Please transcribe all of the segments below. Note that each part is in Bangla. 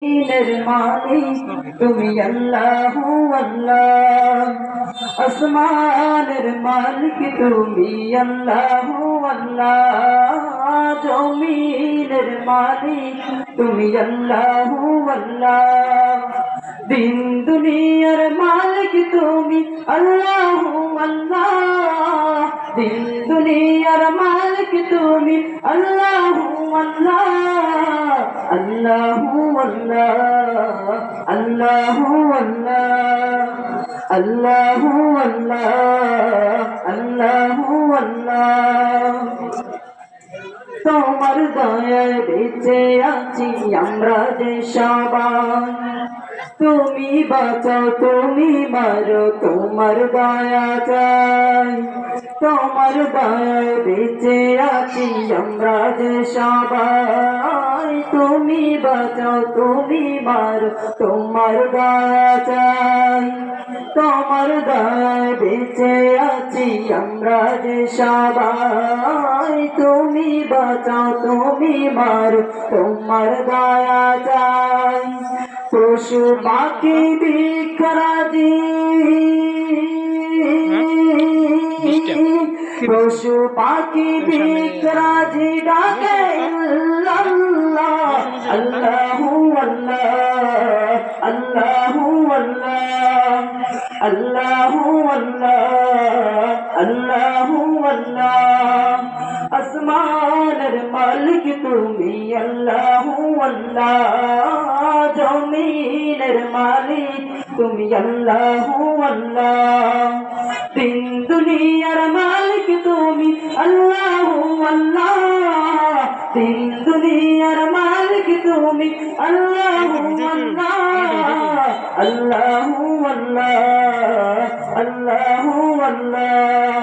দিনের মালিক তুমি আল্লাহু আল্লাহ, আসমানের মালিক তুমি আল্লাহু আল্লাহ, জমিনের মালিক তুমি আল্লাহু আল্লাহ, দিন দুনিয়ার মালিক তুমি আল্লাহু আল্লাহ, দিন দুনিয়ার মালিক তুমি আল্লাহু আল্লাহ, আল্লাহু আল্লাহ, আল্লাহু আল্লাহ, আল্লাহু আল্লাহ, আল্লাহু আল্লাহ। তোমার দয়ায় বেঁচে আছি আমরা যে সবাই, তুমি বাঁচাও তুমি মারো তোমার দয়া চাই, তোমার দয়ায় বেঁচে আছি আমরা যে সবাই, তুমি বাঁচাও তুমি মারো তোমার দয়া চাই, তোমার দয়ায় বেঁচে আছি আমরা যে সবাই, তুমি বাঁচাও তুমি মারো তোমার দয়া চাই। পশু পাখি বৃক্ষরাজি, পশু পাখি বৃক্ষরাজি ডাকে আল্লাহ, আল্লাহু আল্লাহ, আল্লাহু আল্লাহ, আল্লাহু আল্লাহ, আল্লাহু আল্লাহ। আসমানের মালিক তুমি আল্লাহু আল্লাহ, জমিনের মালিক তুমি আল্লাহু আল্লাহ, তিন দুনিয়ার মালিক তুমি আল্লাহু আল্লাহ, তিন দুনিয়ার মালিক তুমি আল্লাহু আল্লাহ, আল্লাহু আল্লাহ, আল্লাহু আল্লাহ,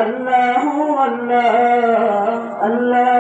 আল্লাহু আল্লাহ, আল্লাহ।